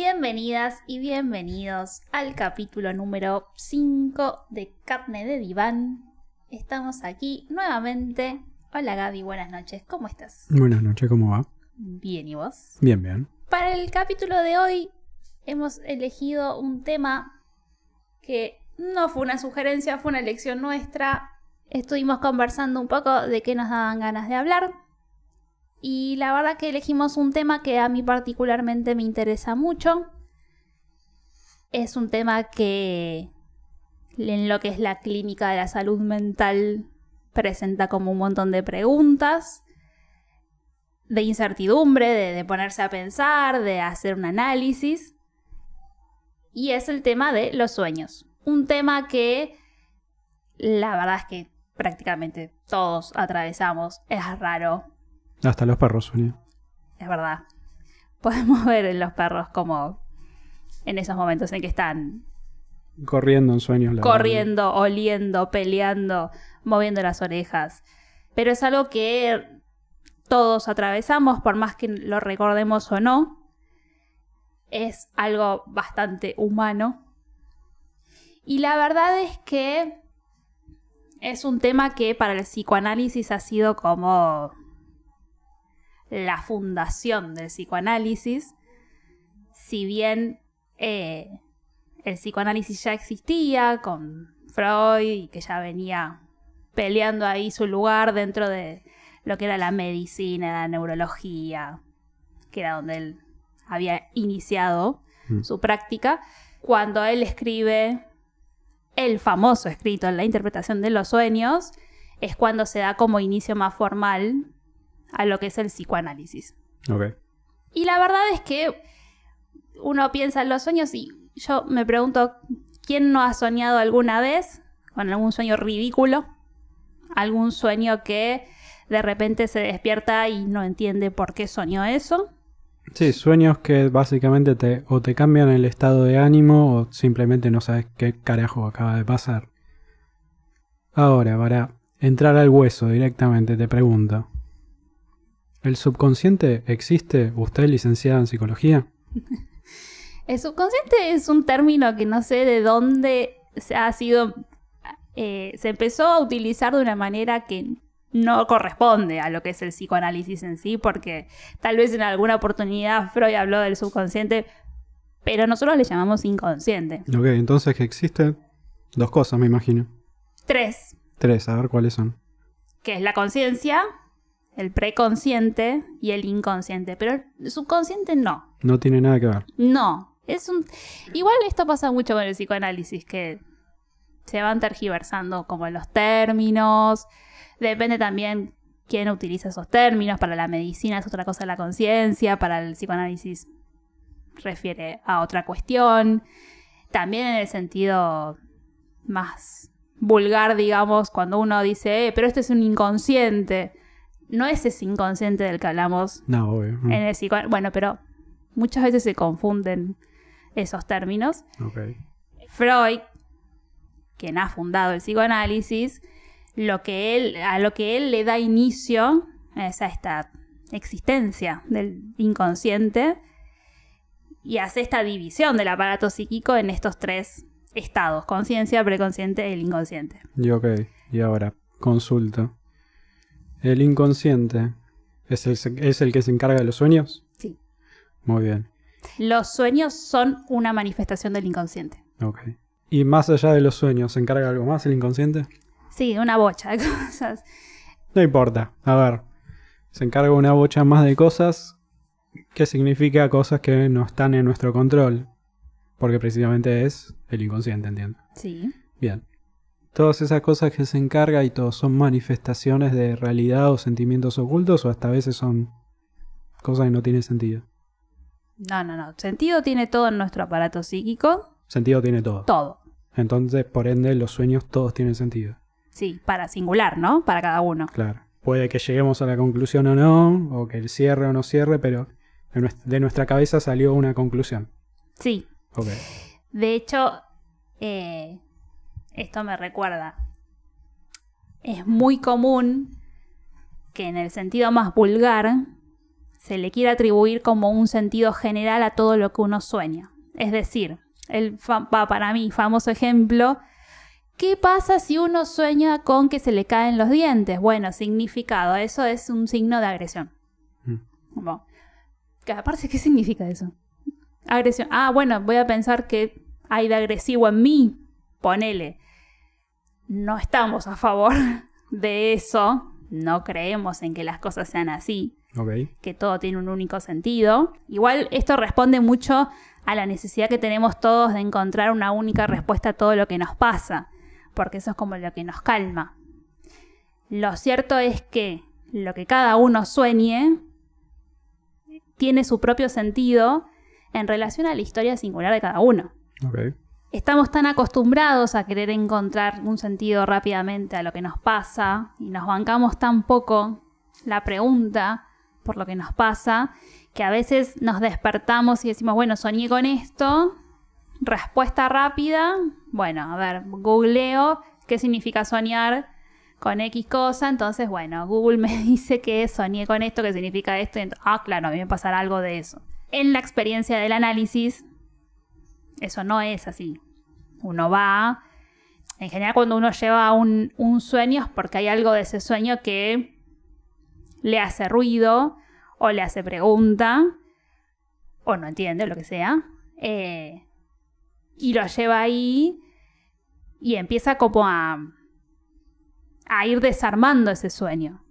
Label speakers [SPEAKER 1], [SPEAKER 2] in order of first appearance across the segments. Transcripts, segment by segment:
[SPEAKER 1] Bienvenidas y bienvenidos al capítulo número 5 de Carne de Diván. Estamos aquí nuevamente. Hola Gaby, buenas noches, ¿cómo estás?
[SPEAKER 2] Buenas noches, ¿cómo va?
[SPEAKER 1] Bien, ¿y vos?
[SPEAKER 2] Bien, bien.
[SPEAKER 1] Para el capítulo de hoy hemos elegido un tema que no fue una sugerencia, fue una elección nuestra. Estuvimos conversando un poco de qué nos daban ganas de hablar. Y la verdad que elegimos un tema que a mí particularmente me interesa mucho. Es un tema que en lo que es la clínica de la salud mental presenta como un montón de preguntas, de incertidumbre, de ponerse a pensar, de hacer un análisis. Y es el tema de los sueños. Un tema que la verdad es que prácticamente todos atravesamos. Es raro.
[SPEAKER 2] Hasta los perros sueñan.
[SPEAKER 1] Es verdad. Podemos ver en los perros como en esos momentos en que están
[SPEAKER 2] Corriendo en sueños.
[SPEAKER 1] corriendo, oliendo, peleando, moviendo las orejas. Pero es algo que todos atravesamos, por más que lo recordemos o no. Es algo bastante humano. Y la verdad es que es un tema que para el psicoanálisis ha sido como la fundación del psicoanálisis. Si bien el psicoanálisis ya existía con Freud y que ya venía peleando ahí su lugar dentro de lo que era la medicina, la neurología, que era donde él había iniciado su práctica, cuando él escribe el famoso escrito en la interpretación de los sueños, es cuando se da como inicio más formal a lo que es el psicoanálisis.
[SPEAKER 2] Ok.
[SPEAKER 1] Y la verdad es que uno piensa en los sueños y yo me pregunto, ¿quién no ha soñado alguna vez con algún sueño ridículo? Algún sueño que de repente se despierta y no entiende por qué soñó eso.
[SPEAKER 2] Sí, sueños que básicamente te cambian el estado de ánimo o simplemente no sabes qué carajo acaba de pasar. Ahora, para entrar al hueso directamente, te pregunto. ¿El subconsciente existe? ¿Usted es licenciada en psicología?
[SPEAKER 1] El subconsciente es un término que no sé de dónde se empezó a utilizar de una manera que no corresponde a lo que es el psicoanálisis en sí, porque tal vez en alguna oportunidad Freud habló del subconsciente, pero nosotros le llamamos inconsciente.
[SPEAKER 2] Ok, entonces que existen dos cosas, me imagino.
[SPEAKER 1] Tres,
[SPEAKER 2] Tres, a ver cuáles son.
[SPEAKER 1] que es la conciencia, el preconsciente y el inconsciente, pero el subconsciente no.
[SPEAKER 2] No tiene nada que ver.
[SPEAKER 1] No, igual esto pasa mucho con el psicoanálisis, que se van tergiversando como los términos. Depende también quién utiliza esos términos. Para la medicina es otra cosa la conciencia, para el psicoanálisis refiere a otra cuestión. También en el sentido más vulgar, digamos, cuando uno dice, pero este es un inconsciente. No es ese inconsciente del que hablamos
[SPEAKER 2] No, obvio.
[SPEAKER 1] en el psicoanálisis. Bueno, pero muchas veces se confunden esos términos.
[SPEAKER 2] Ok.
[SPEAKER 1] Freud, quien ha fundado el psicoanálisis, a lo que él le da inicio es a esta existencia del inconsciente y hace esta división del aparato psíquico en estos tres estados: conciencia, preconsciente y el inconsciente.
[SPEAKER 2] Y ok, y ahora, consulta. ¿El inconsciente es el que se encarga de los sueños?
[SPEAKER 1] Sí.
[SPEAKER 2] Muy bien.
[SPEAKER 1] Los sueños son una manifestación del inconsciente.
[SPEAKER 2] Ok. ¿Y más allá de los sueños, se encarga algo más el inconsciente?
[SPEAKER 1] Sí, una bocha de cosas.
[SPEAKER 2] No importa. A ver, se encarga una bocha más de cosas. ¿Qué significa cosas que no están en nuestro control? Porque precisamente es el inconsciente, entiendo.
[SPEAKER 1] Sí.
[SPEAKER 2] Bien. Todas esas cosas que se encarga y todos son manifestaciones de realidad o sentimientos ocultos, o hasta a veces son cosas que no tienen sentido.
[SPEAKER 1] No. Sentido tiene todo en nuestro aparato psíquico.
[SPEAKER 2] Sentido tiene todo.
[SPEAKER 1] Todo.
[SPEAKER 2] Entonces, por ende, los sueños todos tienen sentido.
[SPEAKER 1] Sí, para singular, ¿no? Para cada uno.
[SPEAKER 2] Claro. Puede que lleguemos a la conclusión o no, o que cierre o no cierre, pero de nuestra cabeza salió una conclusión.
[SPEAKER 1] Sí.
[SPEAKER 2] Ok.
[SPEAKER 1] De hecho, esto me recuerda. Es muy común que en el sentido más vulgar se le quiere atribuir como un sentido general a todo lo que uno sueña. Es decir, para mí, famoso ejemplo, ¿qué pasa si uno sueña con que se le caen los dientes? Bueno, significado, eso es un signo de agresión. Bueno, aparte, ¿qué significa eso? Agresión. Ah, bueno, voy a pensar que hay de agresivo en mí. Ponele. No estamos a favor de eso. No creemos en que las cosas sean así.
[SPEAKER 2] Okay.
[SPEAKER 1] Que todo tiene un único sentido. Igual esto responde mucho a la necesidad que tenemos todos de encontrar una única respuesta a todo lo que nos pasa. Porque eso es como lo que nos calma. Lo cierto es que lo que cada uno sueñe tiene su propio sentido en relación a la historia singular de cada uno.
[SPEAKER 2] Okay.
[SPEAKER 1] Estamos tan acostumbrados a querer encontrar un sentido rápidamente a lo que nos pasa y nos bancamos tan poco la pregunta por lo que nos pasa que a veces nos despertamos y decimos, bueno, soñé con esto, respuesta rápida, bueno, a ver, googleo qué significa soñar con X cosa, entonces, bueno, Google me dice que soñé con esto, que significa esto, claro, a mí me pasará algo de eso. En la experiencia del análisis, eso no es así. Uno va, en general cuando uno lleva un sueño es porque hay algo de ese sueño que le hace ruido, o le hace pregunta, o no entiende, lo que sea, y lo lleva ahí y empieza como a ir desarmando ese sueño.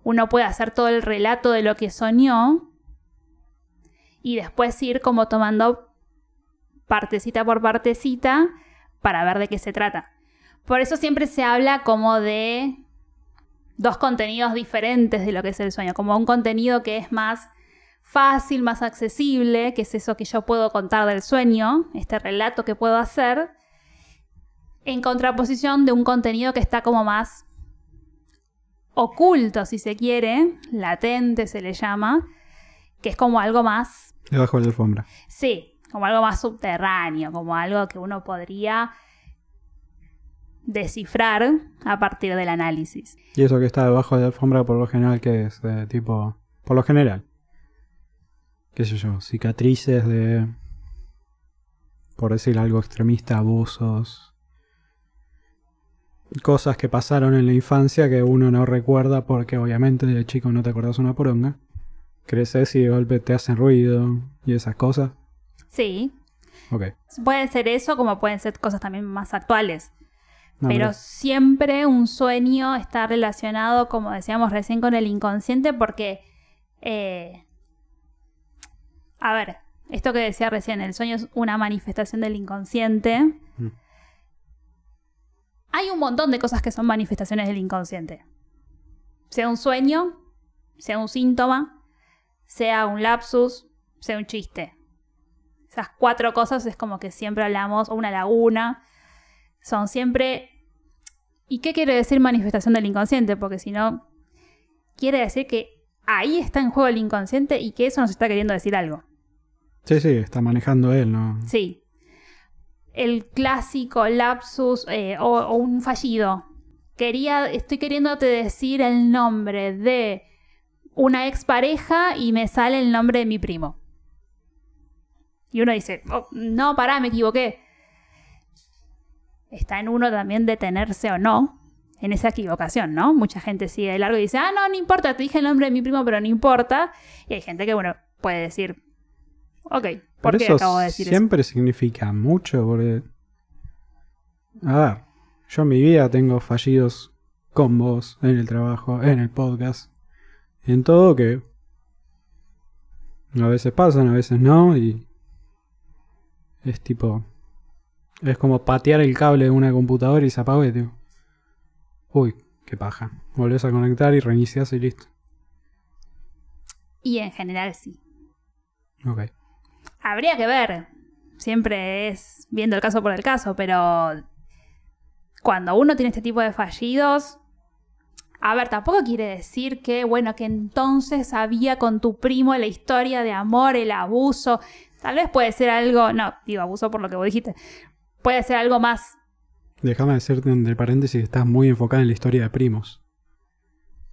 [SPEAKER 1] Uno puede hacer todo el relato de lo que soñó y después ir como tomando partecita por partecita para ver de qué se trata. Por eso siempre se habla como de dos contenidos diferentes de lo que es el sueño, como un contenido que es más fácil, más accesible, que es eso que yo puedo contar del sueño, este relato que puedo hacer, en contraposición de un contenido que está como más oculto, si se quiere, latente se le llama, que es como algo más...
[SPEAKER 2] Debajo de la alfombra.
[SPEAKER 1] Sí, como algo más subterráneo, como algo que uno podría descifrar a partir del análisis.
[SPEAKER 2] Y eso que está debajo de la alfombra por lo general, que es tipo... Por lo general. Qué sé yo, cicatrices de... Por decir algo extremista, abusos... Cosas que pasaron en la infancia que uno no recuerda porque obviamente de chico no te acordás una poronga. Creces y de golpe te hacen ruido y esas cosas.
[SPEAKER 1] Sí.
[SPEAKER 2] Okay.
[SPEAKER 1] Puede ser eso, como pueden ser cosas también más actuales.
[SPEAKER 2] No,
[SPEAKER 1] pero
[SPEAKER 2] mira.
[SPEAKER 1] siempre un sueño está relacionado, como decíamos recién, con el inconsciente porque... a ver, esto que decía recién, el sueño es una manifestación del inconsciente. Hay un montón de cosas que son manifestaciones del inconsciente. Sea un sueño, sea un síntoma, sea un lapsus, sea un chiste. Esas 4 cosas es como que siempre hablamos, o una laguna, son siempre... ¿Y qué quiere decir manifestación del inconsciente? Porque si no, quiere decir que ahí está en juego el inconsciente y que eso nos está queriendo decir algo.
[SPEAKER 2] Sí, está manejando él, ¿no?
[SPEAKER 1] Sí. El clásico lapsus o un fallido. Estoy queriéndote decir el nombre de una expareja y me sale el nombre de mi primo. Y uno dice, no, pará, me equivoqué. Está en uno también detenerse o no en esa equivocación, ¿no? Mucha gente sigue de largo y dice, no importa, te dije el nombre de mi primo, pero no importa. Y hay gente que, bueno, puede decir, ok, ¿por qué acabo de decir eso?
[SPEAKER 2] Siempre significa mucho, porque... A ver, yo en mi vida tengo fallidos con vos, en el trabajo, en el podcast, en todo que... A veces pasan, a veces no, y... Es tipo... Es como patear el cable de una computadora y se apagó y digo... Uy, qué paja. Volvés a conectar y reiniciás y listo.
[SPEAKER 1] Y en general sí.
[SPEAKER 2] Ok.
[SPEAKER 1] Habría que ver. Siempre es viendo el caso por el caso, pero... Cuando uno tiene este tipo de fallidos... A ver, tampoco quiere decir que, bueno, que entonces había con tu primo la historia de amor, el abuso. Tal vez puede ser algo... No, digo abuso por lo que vos dijiste. Puede ser algo más...
[SPEAKER 2] Déjame decirte entre paréntesis que estás muy enfocada en la historia de primos.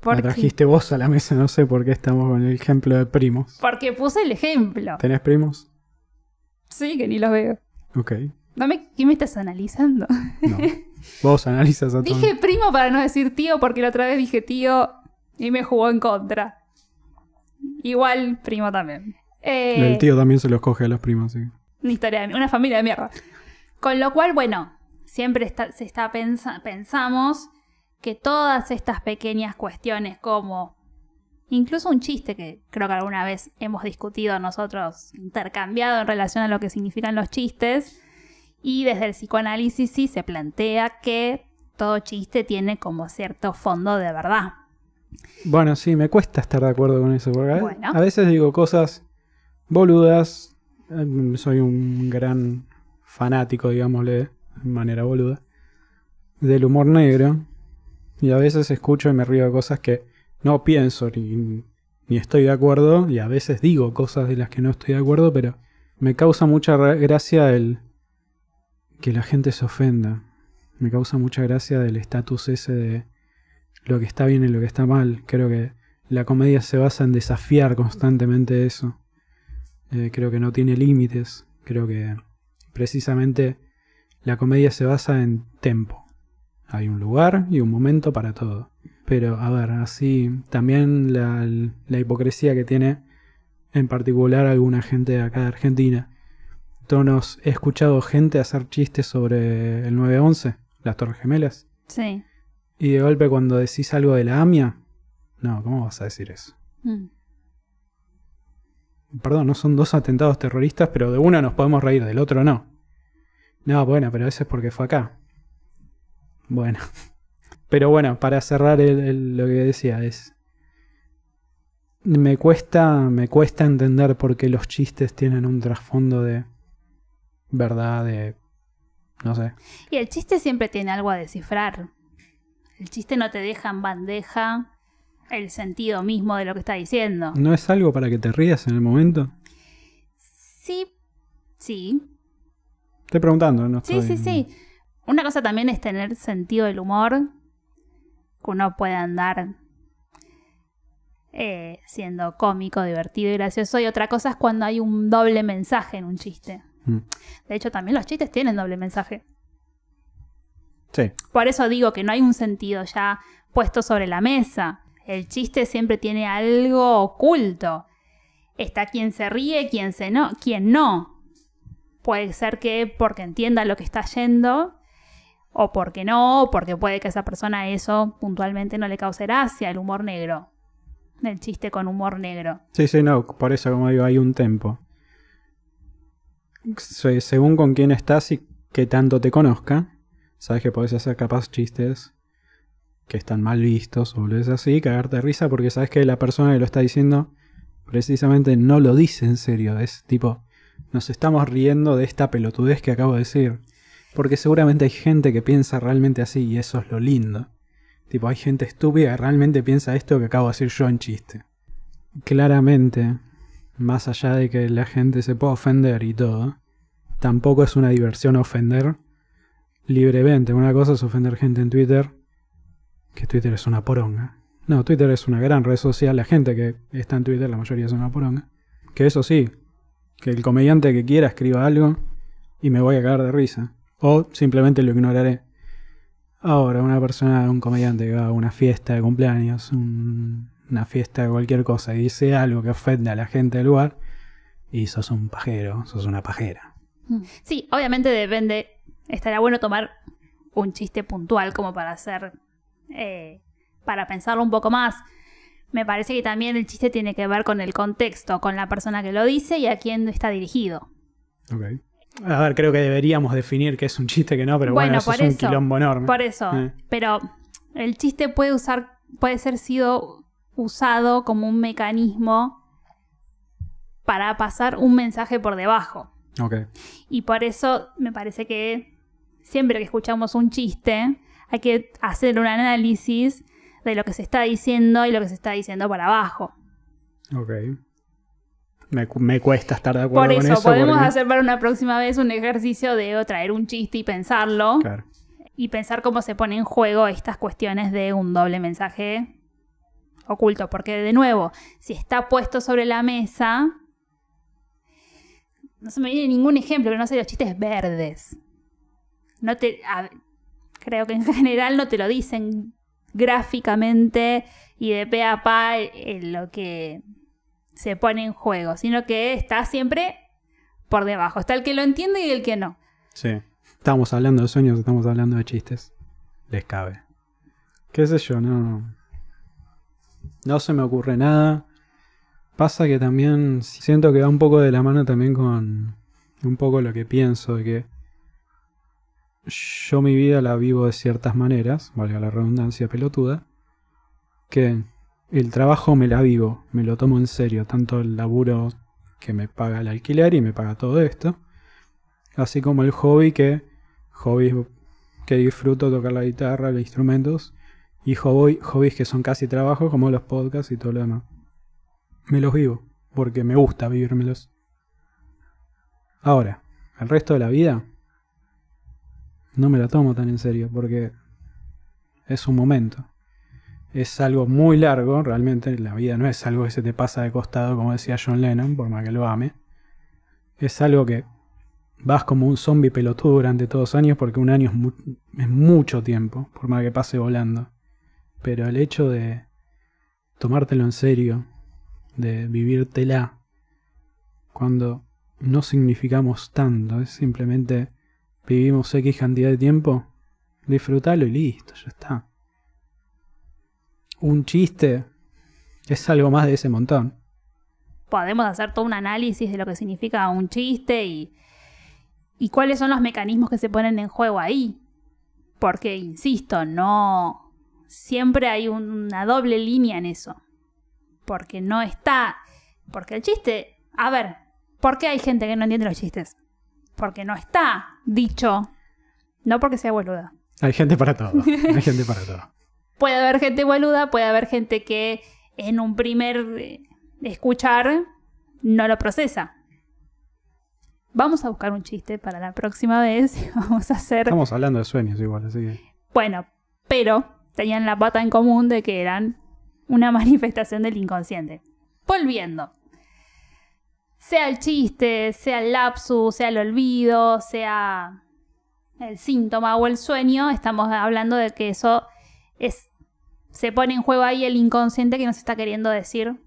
[SPEAKER 2] La trajiste vos a la mesa, no sé por qué estamos con el ejemplo de primos.
[SPEAKER 1] Porque puse el ejemplo.
[SPEAKER 2] ¿Tenés primos?
[SPEAKER 1] Sí, que ni los veo.
[SPEAKER 2] Ok.
[SPEAKER 1] ¿Qué me estás analizando?
[SPEAKER 2] No. Vos analizas a todos.
[SPEAKER 1] Dije primo para no decir tío, porque la otra vez dije tío y me jugó en contra. Igual primo también.
[SPEAKER 2] El tío también se los coge a los primos, sí.
[SPEAKER 1] Una familia de mierda. Con lo cual, bueno, siempre pensamos que todas estas pequeñas cuestiones como incluso un chiste que creo que alguna vez hemos discutido nosotros, intercambiado en relación a lo que significan los chistes, y desde el psicoanálisis sí se plantea que todo chiste tiene como cierto fondo de verdad.
[SPEAKER 2] Bueno, sí, me cuesta estar de acuerdo con eso, porque
[SPEAKER 1] Bueno.
[SPEAKER 2] a veces digo cosas boludas. Soy un gran fanático, digámosle, de manera boluda, del humor negro. Y a veces escucho y me río de cosas que no pienso ni estoy de acuerdo. Y a veces digo cosas de las que no estoy de acuerdo, pero me causa mucha gracia el que la gente se ofenda. Me causa mucha gracia del estatus ese de lo que está bien y lo que está mal. Creo que la comedia se basa en desafiar constantemente eso. Creo que no tiene límites. Creo que precisamente la comedia se basa en tempo. Hay un lugar y un momento para todo. Pero, a ver, así también la hipocresía que tiene en particular alguna gente de acá de Argentina. He escuchado gente hacer chistes sobre el 9/11, las Torres Gemelas.
[SPEAKER 1] Sí.
[SPEAKER 2] Y de golpe cuando decís algo de la AMIA, no, ¿cómo vas a decir eso? Perdón, no son dos atentados terroristas, pero de uno nos podemos reír, del otro no. No, bueno, pero eso es porque fue acá. Bueno. Pero bueno, para cerrar lo que decía es... Me cuesta entender por qué los chistes tienen un trasfondo de verdad, de... no sé.
[SPEAKER 1] Y el chiste siempre tiene algo a descifrar. El chiste no te deja en bandeja el sentido mismo de lo que está diciendo.
[SPEAKER 2] ¿No es algo para que te rías en el momento?
[SPEAKER 1] Sí. Sí.
[SPEAKER 2] Estoy preguntando, ¿no?
[SPEAKER 1] Sí. Una cosa también es tener sentido del humor, que uno puede andar siendo cómico, divertido y gracioso, y otra cosa es cuando hay un doble mensaje en un chiste. De hecho, también los chistes tienen doble mensaje.
[SPEAKER 2] Sí.
[SPEAKER 1] Por eso digo que no hay un sentido ya puesto sobre la mesa. El chiste siempre tiene algo oculto. Está quien se ríe, quien no. Puede ser que porque entienda lo que está yendo, o porque no, o porque puede que a esa persona eso puntualmente no le cause gracia, el humor negro. El chiste con humor negro.
[SPEAKER 2] Sí, no, por eso como digo, hay un tempo. Según con quién estás y qué tanto te conozca, sabes que podés hacer capaz chistes que están mal vistos o es así, cagarte de risa porque sabes que la persona que lo está diciendo precisamente no lo dice en serio. Es tipo, nos estamos riendo de esta pelotudez que acabo de decir. Porque seguramente hay gente que piensa realmente así y eso es lo lindo. Tipo, hay gente estúpida que realmente piensa esto que acabo de decir yo en chiste. Claramente, más allá de que la gente se pueda ofender y todo, tampoco es una diversión ofender libremente. Una cosa es ofender gente en Twitter, que Twitter es una poronga. No, Twitter es una gran red social. La gente que está en Twitter, la mayoría es una poronga. Que eso sí, que el comediante que quiera escriba algo y me voy a cagar de risa. O simplemente lo ignoraré. Ahora, una persona, un comediante que va a una fiesta de cumpleaños, una fiesta de cualquier cosa, y dice algo que ofende a la gente del lugar, y sos un pajero, sos una pajera.
[SPEAKER 1] Sí, obviamente depende. Estaría bueno tomar un chiste puntual como para hacer... para pensarlo un poco más. Me parece que también el chiste tiene que ver con el contexto, con la persona que lo dice y a quién está dirigido.
[SPEAKER 2] Ok. A ver, creo que deberíamos definir qué es un chiste, que no, pero bueno, eso es un quilombo enorme.
[SPEAKER 1] Por eso, pero el chiste puede ser sido usado como un mecanismo para pasar un mensaje por debajo.
[SPEAKER 2] Okay.
[SPEAKER 1] Y por eso me parece que siempre que escuchamos un chiste hay que hacer un análisis de lo que se está diciendo y lo que se está diciendo para abajo.
[SPEAKER 2] Ok. Me cuesta estar de acuerdo con eso.
[SPEAKER 1] Por eso, podemos hacer para una próxima vez un ejercicio de traer un chiste y pensarlo.
[SPEAKER 2] Claro.
[SPEAKER 1] Y pensar cómo se pone en juego estas cuestiones de un doble mensaje oculto, porque de nuevo, si está puesto sobre la mesa, no se me viene ningún ejemplo, pero no sé, los chistes verdes. Creo que en general no te lo dicen gráficamente y de pe a pa lo que se pone en juego, sino que está siempre por debajo. Está el que lo entiende y el que no.
[SPEAKER 2] Sí. Estamos hablando de sueños, estamos hablando de chistes. Les cabe. ¿Qué sé yo? No se me ocurre nada. Pasa que también siento que va un poco de la mano también con un poco lo que pienso, de que yo mi vida la vivo de ciertas maneras, valga la redundancia pelotuda, que el trabajo me la vivo, me lo tomo en serio, tanto el laburo que me paga el alquiler y me paga todo esto, así como el hobbies que disfruto, tocar la guitarra, los instrumentos, y hobbies que son casi trabajo, como los podcasts y todo lo demás. Me los vivo, porque me gusta vivírmelos. Ahora, el resto de la vida no me la tomo tan en serio, porque es un momento. Es algo muy largo, realmente la vida no es algo que se te pasa de costado, como decía John Lennon, por más que lo ame. Es algo que vas como un zombie pelotudo durante todos los años, porque un año es mucho tiempo, por más que pase volando. Pero el hecho de tomártelo en serio, de vivírtela, cuando no significamos tanto, es simplemente vivimos X cantidad de tiempo, disfrutalo y listo, ya está. Un chiste es algo más de ese montón.
[SPEAKER 1] Podemos hacer todo un análisis de lo que significa un chiste y cuáles son los mecanismos que se ponen en juego ahí. Porque, insisto, no siempre hay una doble línea en eso. Porque no está... Porque el chiste... A ver, ¿por qué hay gente que no entiende los chistes? Porque no está dicho... No porque sea boluda.
[SPEAKER 2] Hay gente para todo. Hay gente para todo.
[SPEAKER 1] Puede haber gente boluda, puede haber gente que en un primer escuchar no lo procesa. Vamos a buscar un chiste para la próxima vez. Vamos a hacer...
[SPEAKER 2] Estamos hablando de sueños igual, así que...
[SPEAKER 1] Bueno, pero tenían la pata en común de que eran una manifestación del inconsciente. Volviendo. Sea el chiste, sea el lapsus, sea el olvido, sea el síntoma o el sueño, estamos hablando de que eso se pone en juego ahí el inconsciente que nos está queriendo decir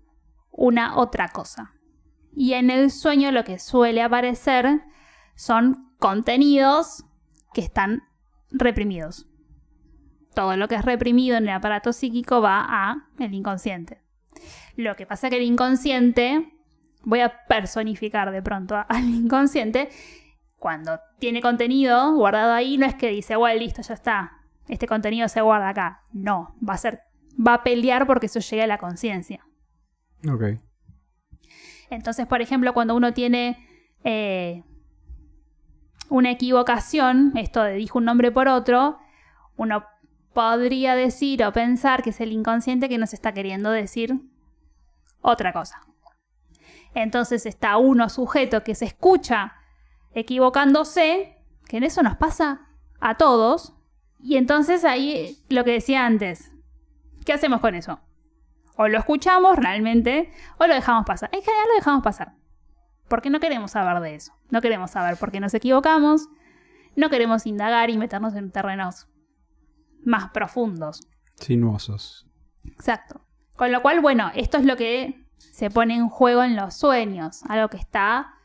[SPEAKER 1] una otra cosa. Y en el sueño lo que suele aparecer son contenidos que están reprimidos. Todo lo que es reprimido en el aparato psíquico va a el inconsciente. Lo que pasa es que el inconsciente, voy a personificar de pronto al inconsciente, cuando tiene contenido guardado ahí, no es que dice, bueno, listo, ya está, este contenido se guarda acá. No, va a pelear porque eso llegue a la conciencia.
[SPEAKER 2] Ok.
[SPEAKER 1] Entonces, por ejemplo, cuando uno tiene una equivocación, esto de dijo un nombre por otro, uno podría decir o pensar que es el inconsciente que nos está queriendo decir otra cosa. Entonces está uno sujeto que se escucha equivocándose, que en eso nos pasa a todos, y entonces ahí lo que decía antes, ¿qué hacemos con eso? O lo escuchamos realmente o lo dejamos pasar. En general lo dejamos pasar, porque no queremos saber de eso. No queremos saber por qué nos equivocamos, no queremos indagar y meternos en terrenos más profundos.
[SPEAKER 2] Sinuosos.
[SPEAKER 1] Exacto. Con lo cual, bueno, esto es lo que se pone en juego en los sueños. Algo que está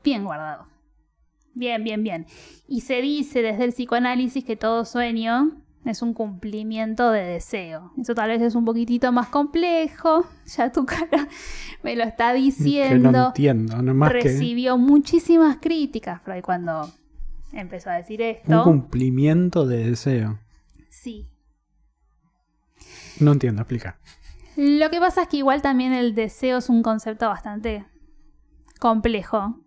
[SPEAKER 1] bien guardado. Bien, bien, bien. Y se dice desde el psicoanálisis que todo sueño es un cumplimiento de deseo. Eso tal vez es un poquitito complejo. Ya tu cara me lo está diciendo.
[SPEAKER 2] Que no entiendo. No más
[SPEAKER 1] Recibió muchísimas críticas Freud cuando empezó a decir esto.
[SPEAKER 2] Un cumplimiento de deseo.
[SPEAKER 1] Sí.
[SPEAKER 2] No entiendo, explica.
[SPEAKER 1] Lo que pasa es que igual también el deseo es un concepto bastante complejo.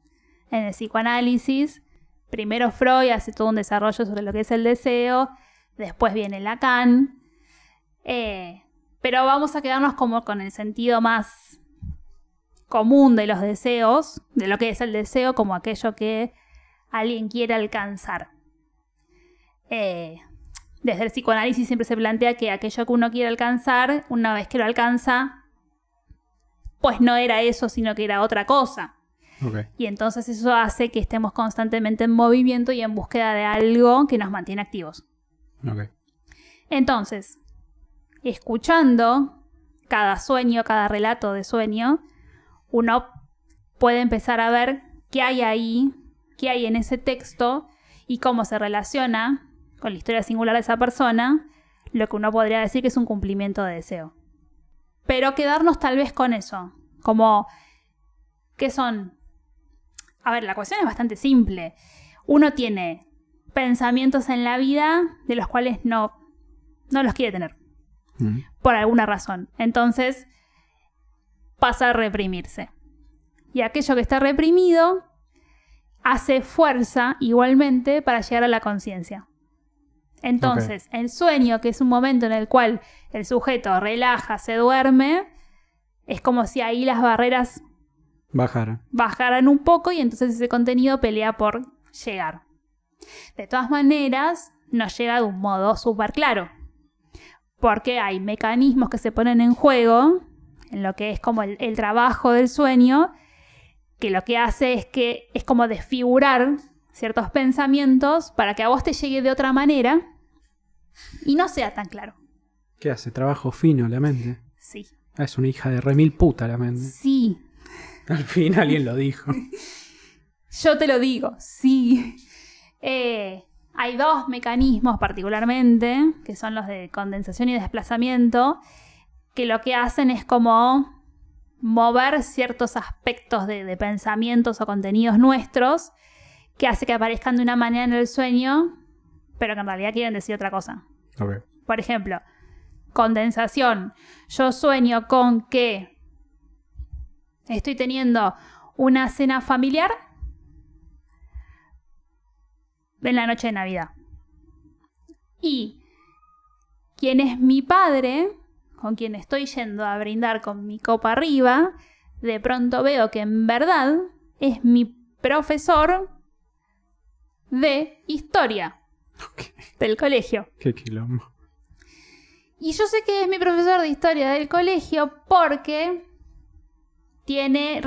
[SPEAKER 1] En el psicoanálisis, primero Freud hace todo un desarrollo sobre lo que es el deseo, después viene Lacan, pero vamos a quedarnos como con el sentido más común de los deseos, de lo que es el deseo, como aquello que alguien quiere alcanzar. Desde el psicoanálisis siempre se plantea que aquello que uno quiere alcanzar, una vez que lo alcanza, pues no era eso, sino que era otra cosa.
[SPEAKER 2] Okay.
[SPEAKER 1] Y entonces eso hace que estemos constantemente en movimiento y en búsqueda de algo que nos mantiene activos.
[SPEAKER 2] Okay.
[SPEAKER 1] Entonces, escuchando cada sueño, cada relato de sueño, uno puede empezar a ver qué hay ahí, qué hay en ese texto y cómo se relaciona con la historia singular de esa persona, lo que uno podría decir que es un cumplimiento de deseo. Pero quedarnos tal vez con eso, como, ¿qué son? A ver, la cuestión es bastante simple. Uno tiene pensamientos en la vida de los cuales no los quiere tener, por alguna razón. Entonces, pasa a reprimirse. Y aquello que está reprimido hace fuerza igualmente para llegar a la conciencia. Entonces, el sueño, que es un momento en el cual el sujeto relaja, se duerme, es como si ahí las barreras bajaran un poco y entonces ese contenido pelea por llegar. De todas maneras, no llega de un modo súper claro, porque hay mecanismos que se ponen en juego en lo que es como el trabajo del sueño, que lo que hace es que es como desfigurar ciertos pensamientos para que a vos te llegue de otra manera y no sea tan claro.
[SPEAKER 2] ¿Qué hace? Trabajo fino la mente.
[SPEAKER 1] Sí.
[SPEAKER 2] Es una hija de remil puta la mente.
[SPEAKER 1] Sí.
[SPEAKER 2] Al fin alguien lo dijo.
[SPEAKER 1] Yo te lo digo, sí. Hay dos mecanismos particularmente, que son los de condensación y desplazamiento, que lo que hacen es como mover ciertos aspectos de pensamientos o contenidos nuestros, que hace que aparezcan de una manera en el sueño, pero que en realidad quieren decir otra cosa.
[SPEAKER 2] Okay.
[SPEAKER 1] Por ejemplo, condensación. Yo sueño con que estoy teniendo una cena familiar en la noche de Navidad. Y quien es mi padre, con quien estoy yendo a brindar con mi copa arriba, de pronto veo que en verdad es mi profesor de historia del colegio.
[SPEAKER 2] Qué quilombo.
[SPEAKER 1] Y yo sé que es mi profesor de historia del colegio porque tiene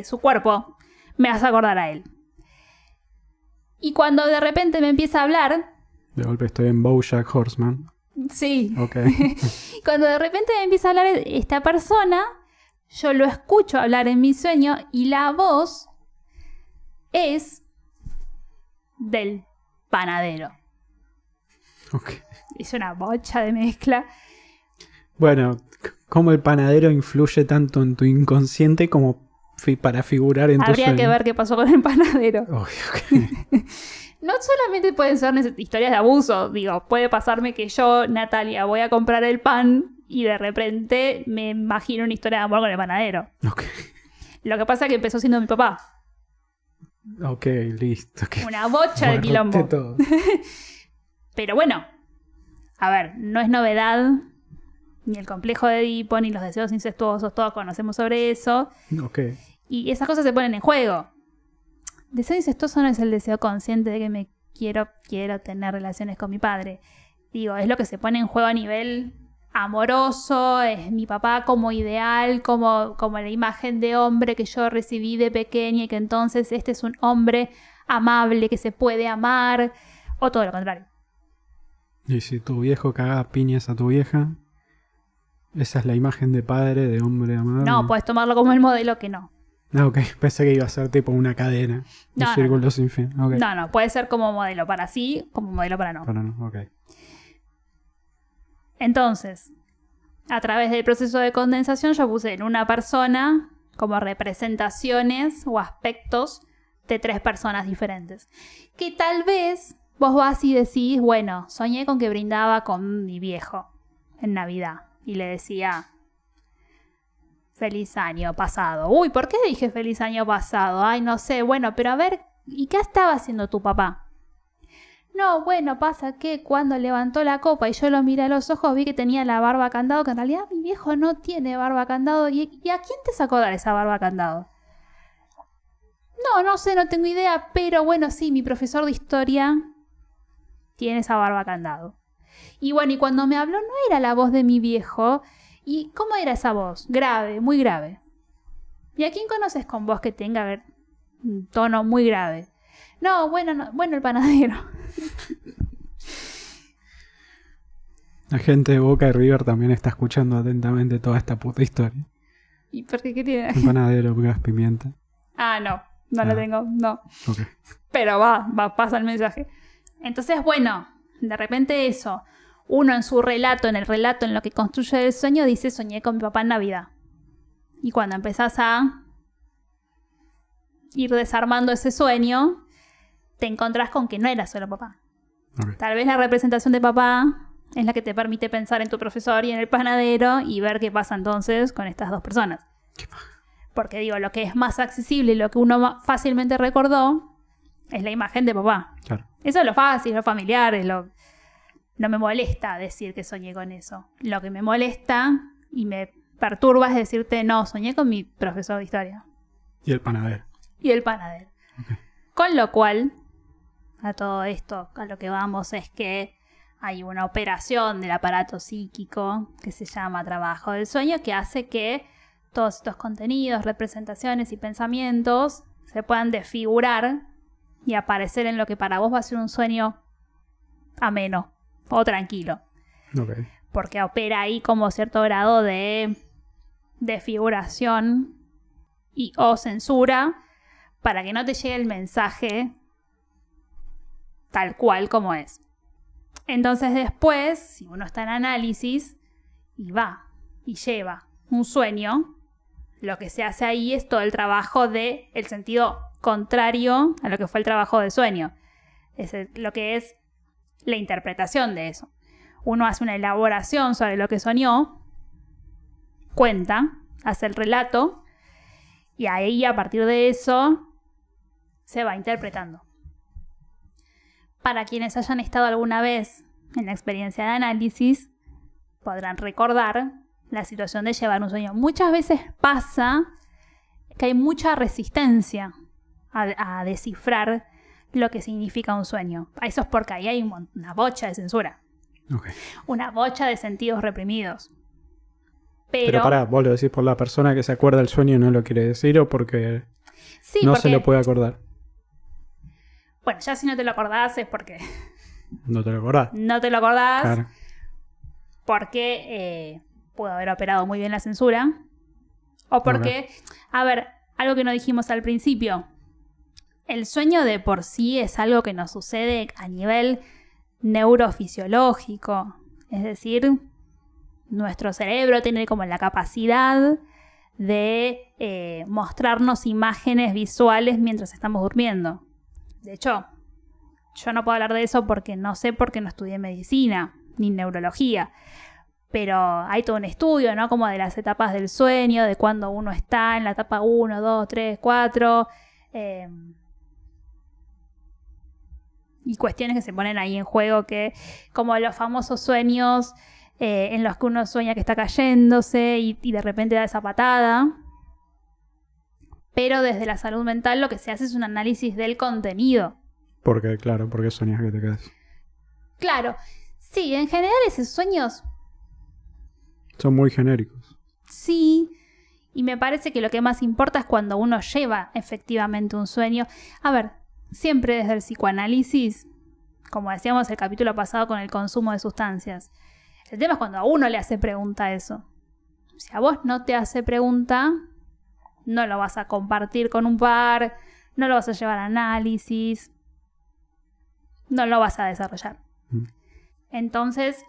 [SPEAKER 1] su cuerpo, me hace acordar a él. Y cuando de repente me empieza a hablar...
[SPEAKER 2] De golpe estoy en BoJack Horseman.
[SPEAKER 1] Sí.
[SPEAKER 2] Okay.
[SPEAKER 1] Cuando de repente me empieza a hablar esta persona, yo lo escucho hablar en mi sueño y la voz es del panadero.
[SPEAKER 2] Okay.
[SPEAKER 1] Es una bocha de mezcla.
[SPEAKER 2] Bueno, ¿cómo el panadero influye tanto en tu inconsciente como para figurar en tu sueño?
[SPEAKER 1] Habría que ver qué pasó con el panadero.
[SPEAKER 2] Okay.
[SPEAKER 1] No solamente pueden ser historias de abuso, digo, puede pasarme que yo, Natalia, voy a comprar el pan y de repente me imagino una historia de amor con el panadero.
[SPEAKER 2] Okay.
[SPEAKER 1] Lo que pasa es que empezó siendo mi papá.
[SPEAKER 2] Ok, listo. Okay.
[SPEAKER 1] Una bocha de quilombo.
[SPEAKER 2] Todo.
[SPEAKER 1] Pero bueno, a ver, no es novedad, ni el complejo de Edipo, ni los deseos incestuosos, todos conocemos sobre eso.
[SPEAKER 2] Okay.
[SPEAKER 1] Y esas cosas se ponen en juego. Deseo incestuoso no es el deseo consciente de que me quiero tener relaciones con mi padre. Digo, es lo que se pone en juego a nivel amoroso, es mi papá como ideal, como la imagen de hombre que yo recibí de pequeña y que entonces este es un hombre amable que se puede amar, o todo lo contrario.
[SPEAKER 2] Y si tu viejo caga piñas a tu vieja, esa es la imagen de padre, de hombre amable.
[SPEAKER 1] No, puedes tomarlo como el modelo que no.
[SPEAKER 2] Ah, ok. Pensé que iba a ser tipo una cadena. Un círculo sin fin. Okay.
[SPEAKER 1] No, puede ser como modelo para sí, como modelo para no.
[SPEAKER 2] Para no, ok.
[SPEAKER 1] Entonces, a través del proceso de condensación yo puse en una persona como representaciones o aspectos de 3 personas diferentes. Que tal vez vos vas y decís, bueno, soñé con que brindaba con mi viejo en Navidad y le decía... Feliz año pasado. Uy, ¿por qué dije feliz año pasado? Ay, no sé. Bueno, pero a ver, ¿y qué estaba haciendo tu papá? No, bueno, pasa que cuando levantó la copa y yo lo miré a los ojos, vi que tenía la barba candado, que en realidad mi viejo no tiene barba candado. ¿Y a quién te sacó dar esa barba candado? No sé, no tengo idea, pero bueno, sí, mi profesor de historia tiene esa barba candado. Y bueno, y cuando me habló no era la voz de mi viejo. ¿Y cómo era esa voz? Grave, muy grave. ¿Y a quién conoces con voz que tenga un tono muy grave? No, bueno, el panadero.
[SPEAKER 2] La gente de Boca y River también está escuchando atentamente toda esta puta historia.
[SPEAKER 1] ¿Y por qué? ¿Qué tiene?
[SPEAKER 2] El panadero, gas pimienta.
[SPEAKER 1] Ah, no lo tengo, no.
[SPEAKER 2] Ok.
[SPEAKER 1] Pero pasa el mensaje. Entonces, bueno, de repente eso. Uno en su relato, en lo que construye el sueño, dice: soñé con mi papá en Navidad. Y cuando empezás a ir desarmando ese sueño, te encontrás con que no era solo papá.
[SPEAKER 2] Okay.
[SPEAKER 1] Tal vez la representación de papá es la que te permite pensar en tu profesor y en el panadero y ver qué pasa entonces con estas dos personas. Porque digo, lo que es más accesible y lo que uno fácilmente recordó es la imagen de papá.
[SPEAKER 2] Claro.
[SPEAKER 1] Eso es lo fácil, lo familiar, no me molesta decir que soñé con eso. Lo que me molesta y me perturba es decirte: no, soñé con mi profesor de historia.
[SPEAKER 2] Y el panadero.
[SPEAKER 1] Okay. Con lo cual, a todo esto, a lo que vamos es que hay una operación del aparato psíquico que se llama trabajo del sueño, que hace que todos estos contenidos, representaciones y pensamientos se puedan desfigurar y aparecer en lo que para vos va a ser un sueño ameno o tranquilo.
[SPEAKER 2] Okay.
[SPEAKER 1] Porque opera ahí como cierto grado de desfiguración o censura para que no te llegue el mensaje tal cual como es. Entonces después, si uno está en análisis y va y lleva un sueño, lo que se hace ahí es todo el trabajo del sentido contrario a lo que fue el trabajo del sueño. Es lo que es la interpretación de eso. Uno hace una elaboración sobre lo que soñó, cuenta, hace el relato y ahí a partir de eso se va interpretando. Para quienes hayan estado alguna vez en la experiencia de análisis, podrán recordar la situación de llevar un sueño. Muchas veces pasa que hay mucha resistencia a descifrar lo que significa un sueño. Eso es porque ahí hay una bocha de censura.
[SPEAKER 2] Okay.
[SPEAKER 1] Una bocha de sentidos reprimidos.
[SPEAKER 2] Pero pará, vos lo decís por la persona que se acuerda del sueño y no lo quiere decir, o porque no se lo puede acordar.
[SPEAKER 1] Bueno, ya si no te lo acordás es porque...
[SPEAKER 2] ¿No te lo acordás?
[SPEAKER 1] No te lo acordás.
[SPEAKER 2] Claro.
[SPEAKER 1] Porque pudo haber operado muy bien la censura. O porque, a ver, algo que no dijimos al principio. El sueño de por sí es algo que nos sucede a nivel neurofisiológico. Es decir, nuestro cerebro tiene como la capacidad de mostrarnos imágenes visuales mientras estamos durmiendo. De hecho, yo no puedo hablar de eso porque no sé, porque no estudié medicina ni neurología. Pero hay todo un estudio, ¿no? Como de las etapas del sueño, de cuando uno está en la etapa 1, 2, 3, 4. Y cuestiones que se ponen ahí en juego, que como los famosos sueños en los que uno sueña que está cayéndose y de repente da esa patada. Pero desde la salud mental lo que se hace es un análisis del contenido.
[SPEAKER 2] Porque soñas que te caes.
[SPEAKER 1] Claro, sí, en general esos sueños
[SPEAKER 2] son muy genéricos.
[SPEAKER 1] Sí, y me parece que lo que más importa es cuando uno lleva efectivamente un sueño. A ver, siempre desde el psicoanálisis, como decíamos el capítulo pasado con el consumo de sustancias, el tema es cuando a uno le hace pregunta eso. Si a vos no te hace pregunta, no lo vas a compartir con un par, no lo vas a llevar a análisis, no lo vas a desarrollar. Entonces,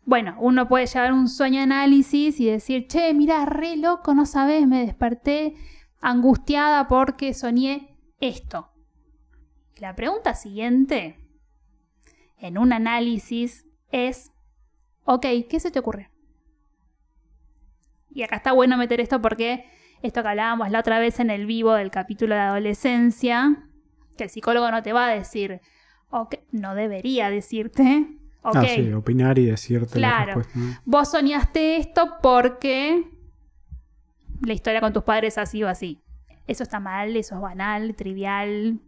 [SPEAKER 1] bueno, uno puede llevar un sueño de análisis y decir: che, mirá, re loco, no sabés, me desperté angustiada porque soñé esto. La pregunta siguiente en un análisis es: ok, ¿qué se te ocurre? Y acá está bueno meter esto porque esto que hablábamos la otra vez en el vivo del capítulo de adolescencia, que el psicólogo no te va a decir, okay, no debería decirte, okay,
[SPEAKER 2] sí, opinar y decirte
[SPEAKER 1] claro,
[SPEAKER 2] la respuesta, ¿no?
[SPEAKER 1] Vos soñaste esto porque la historia con tus padres ha sido así. Eso está mal, eso es banal, trivial.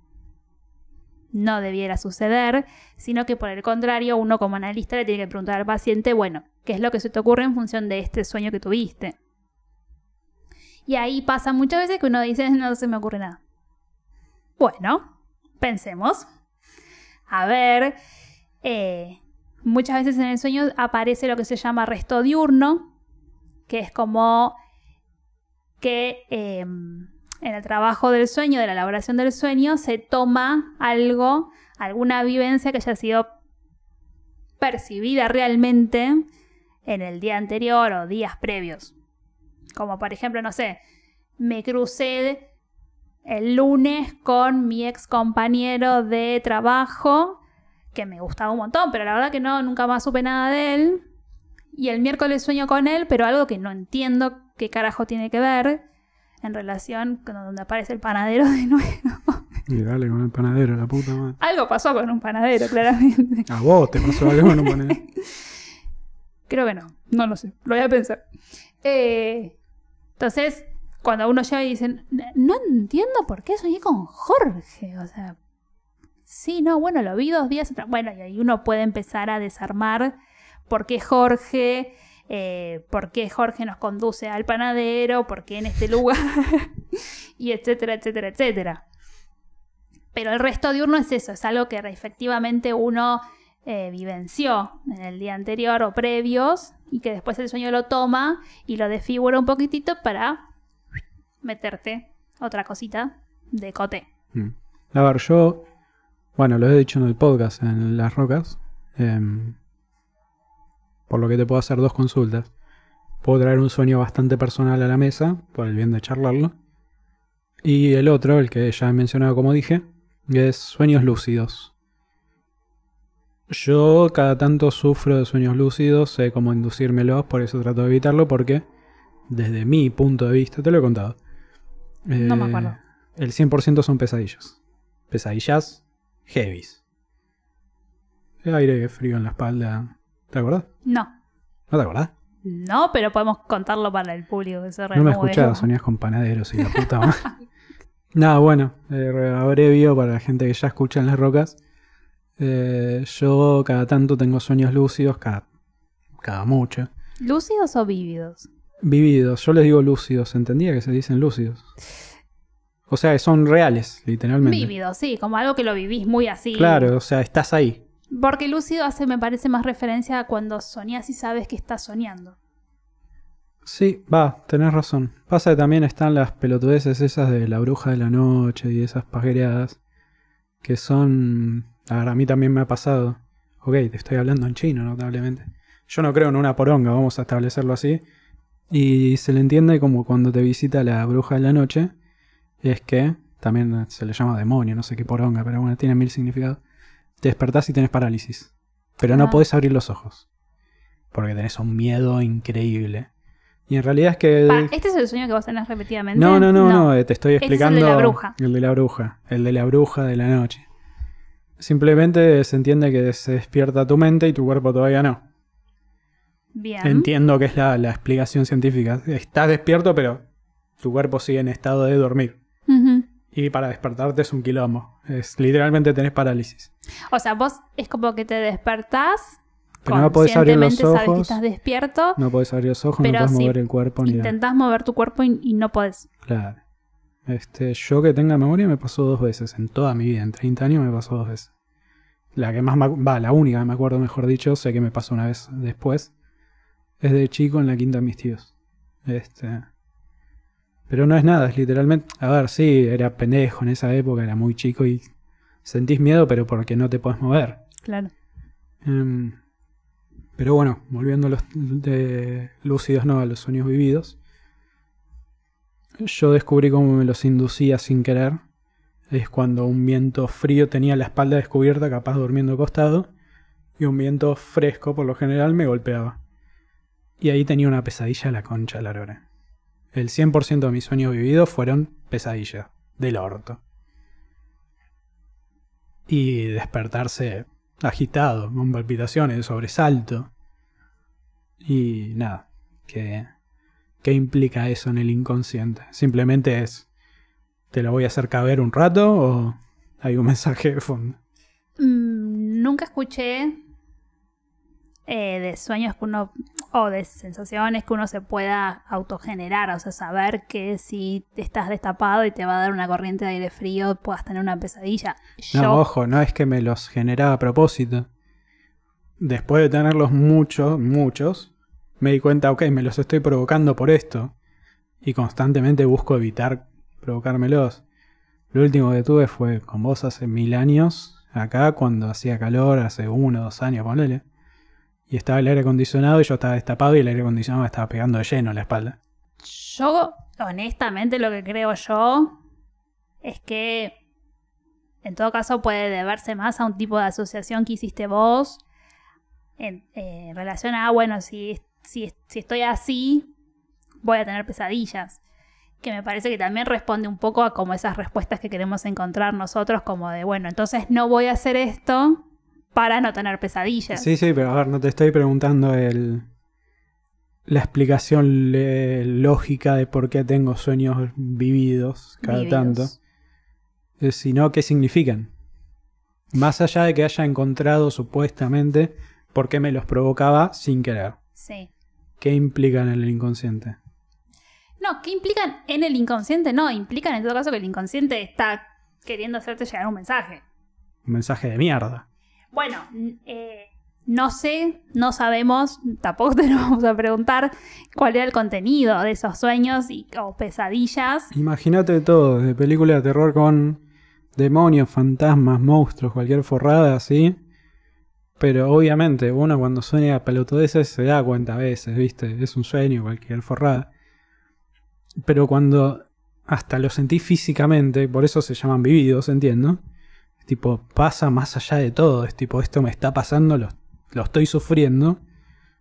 [SPEAKER 1] no debiera suceder, sino que por el contrario, uno como analista le tiene que preguntar al paciente, bueno, ¿qué es lo que se te ocurre en función de este sueño que tuviste? Y ahí pasa muchas veces que uno dice, no se me ocurre nada. Bueno, pensemos. A ver, muchas veces en el sueño aparece lo que se llama resto diurno, que es como que en el trabajo del sueño, de la elaboración del sueño, se toma algo, alguna vivencia que haya sido percibida realmente en el día anterior o días previos. Como por ejemplo, no sé, me crucé el lunes con mi ex compañero de trabajo, que me gustaba un montón, pero la verdad que no, nunca más supe nada de él. Y el miércoles sueño con él, pero algo que no entiendo qué carajo tiene que ver en relación con donde aparece el panadero de nuevo.
[SPEAKER 2] Y dale con el panadero, la puta madre.
[SPEAKER 1] Algo pasó con un panadero, claramente.
[SPEAKER 2] A vos te pasó algo con un panadero.
[SPEAKER 1] Creo que no lo sé, lo voy a pensar. Entonces, cuando uno llega y dice, no entiendo por qué soñé con Jorge, o sea, sí, no, bueno, lo vi 2 días atrás. Bueno, y ahí uno puede empezar a desarmar por qué Jorge nos conduce al panadero, por qué en este lugar, y etcétera, etcétera, etcétera. Pero el resto diurno es eso, es algo que efectivamente uno vivenció en el día anterior o previos, y que después el sueño lo toma y lo desfigura un poquitito para meterte otra cosita de coté.
[SPEAKER 2] A ver, yo, bueno, lo he dicho en el podcast, en Las Rocas, por lo que te puedo hacer 2 consultas. Puedo traer un sueño bastante personal a la mesa, por el bien de charlarlo. Y el otro, el que ya he mencionado como dije, es sueños lúcidos. Yo cada tanto sufro de sueños lúcidos, sé cómo inducírmelos, por eso trato de evitarlo, porque desde mi punto de vista, te lo he contado.
[SPEAKER 1] No me acuerdo.
[SPEAKER 2] El 100% son pesadillas. Pesadillas heavies. Aire frío en la espalda. ¿Te acordás?
[SPEAKER 1] No.
[SPEAKER 2] ¿No te acordás?
[SPEAKER 1] No, pero podemos contarlo para el público que se
[SPEAKER 2] No me escuchaba, soñás con panaderos y la puta madre. Nada, bueno, abrevio para la gente que ya escucha en Las Rocas. Yo cada tanto tengo sueños lúcidos, cada mucho.
[SPEAKER 1] ¿Lúcidos o vívidos?
[SPEAKER 2] Vividos, yo les digo lúcidos, ¿entendía que se dicen lúcidos? O sea, que son reales, literalmente.
[SPEAKER 1] Vívidos, sí, como algo que lo vivís muy así.
[SPEAKER 2] Claro, o sea, estás ahí.
[SPEAKER 1] Porque lúcido me parece más referencia a cuando soñás y sabes que estás soñando.
[SPEAKER 2] Sí, tenés razón. Pasa que también están las pelotudeces esas de La Bruja de la Noche y esas pajereadas que son... A ver, a mí también me ha pasado. Ok, te estoy hablando en chino, notablemente. Yo no creo en una poronga, vamos a establecerlo así. Y se le entiende como cuando te visita la Bruja de la Noche. Es que, también se le llama demonio, no sé qué poronga, pero bueno, tiene 1000 significados. Te despertás y tenés parálisis. Pero no podés abrir los ojos. Porque tenés un miedo increíble. Y en realidad es que...
[SPEAKER 1] ¿Este es el sueño que vos tenés repetidamente?
[SPEAKER 2] No, te estoy explicando...
[SPEAKER 1] Es el de la bruja.
[SPEAKER 2] El de la bruja. El de la bruja de la noche. Simplemente se entiende que se despierta tu mente y tu cuerpo todavía no.
[SPEAKER 1] Bien.
[SPEAKER 2] Entiendo que es la explicación científica. Estás despierto, pero tu cuerpo sigue en estado de dormir.
[SPEAKER 1] Uh-huh.
[SPEAKER 2] Y para despertarte es un quilombo. Literalmente tenés parálisis.
[SPEAKER 1] O sea, vos es como que te despertás,
[SPEAKER 2] pero no podés abrir los ojos.
[SPEAKER 1] Sabes que estás despierto.
[SPEAKER 2] No podés abrir los ojos, no podés mover el cuerpo.
[SPEAKER 1] Intentás mover tu cuerpo y no podés.
[SPEAKER 2] Claro. Yo que tenga memoria me pasó 2 veces. En toda mi vida, en 30 años me pasó 2 veces. La que más la única que me acuerdo, mejor dicho, sé que me pasó una vez después. Es de chico en la quinta de mis tíos. Pero no es nada, es literalmente... A ver, sí, era pendejo en esa época, era muy chico y sentís miedo, pero porque no te podés mover.
[SPEAKER 1] Claro.
[SPEAKER 2] Pero bueno, volviendo a los de lúcidos, no, a los sueños vividos. Yo descubrí cómo me los inducía sin querer. Es cuando un viento frío tenía la espalda descubierta, capaz durmiendo acostado, y un viento fresco, por lo general, me golpeaba. Y ahí tenía una pesadilla a la concha de la lora. El 100% de mis sueños vividos fueron pesadillas, del orto. Y despertarse agitado, con palpitaciones, sobresalto. Y nada, ¿qué implica eso en el inconsciente? Simplemente es, ¿te lo voy a hacer caber un rato o hay un mensaje de fondo.
[SPEAKER 1] Nunca escuché de sueños que uno, o de sensaciones que uno se pueda autogenerar, o sea, saber que si estás destapado y te va a dar una corriente de aire frío, puedas tener una pesadilla.
[SPEAKER 2] No, ojo, no es que me los generaba a propósito. Después de tenerlos muchos, me di cuenta, ok, me los estoy provocando por esto. Y constantemente busco evitar provocármelos. Lo último que tuve fue con vos hace 1000 años, acá cuando hacía calor, hace 1 o 2 años, ponele. Y estaba el aire acondicionado y yo estaba destapado y el aire acondicionado me estaba pegando de lleno en la espalda.
[SPEAKER 1] Yo, honestamente, lo que creo yo es que en todo caso puede deberse más a un tipo de asociación que hiciste vos en relación a, bueno, si estoy así, voy a tener pesadillas. Que me parece que también responde un poco a como esas respuestas que queremos encontrar nosotros, como de, bueno, entonces no voy a hacer esto para no tener pesadillas.
[SPEAKER 2] Sí, pero a ver, no te estoy preguntando la explicación lógica de por qué tengo sueños vividos cada tanto, sino qué significan. Más allá de que haya encontrado supuestamente por qué me los provocaba sin querer.
[SPEAKER 1] Sí.
[SPEAKER 2] ¿Qué implican en el inconsciente?
[SPEAKER 1] No, ¿qué implican en el inconsciente? No, implican en todo caso que el inconsciente está queriendo hacerte llegar un mensaje.
[SPEAKER 2] Un mensaje de mierda.
[SPEAKER 1] Bueno, no sé, no sabemos, tampoco te lo vamos a preguntar cuál era el contenido de esos sueños o pesadillas.
[SPEAKER 2] Imagínate todo, de película de terror con demonios, fantasmas, monstruos, cualquier forrada así. Pero obviamente uno cuando sueña pelotudeces se da cuenta a veces, ¿viste? Es un sueño, cualquier forrada. Pero cuando hasta lo sentí físicamente, por eso se llaman vividos, entiendo. Tipo, pasa más allá de todo. Es tipo, esto me está pasando, lo estoy sufriendo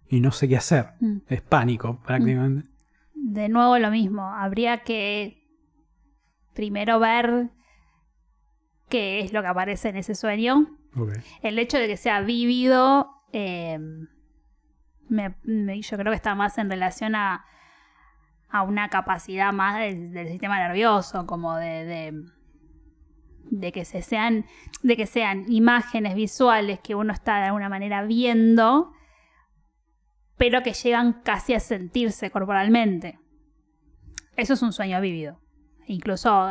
[SPEAKER 2] y no sé qué hacer. Es pánico, prácticamente.
[SPEAKER 1] De nuevo lo mismo. Habría que primero ver qué es lo que aparece en ese sueño.
[SPEAKER 2] Okay.
[SPEAKER 1] El hecho de que sea vívido, yo creo que está más en relación a una capacidad más del sistema nervioso, como de que sean imágenes visuales que uno está de alguna manera viendo, pero que llegan casi a sentirse corporalmente. Eso es un sueño vívido. Incluso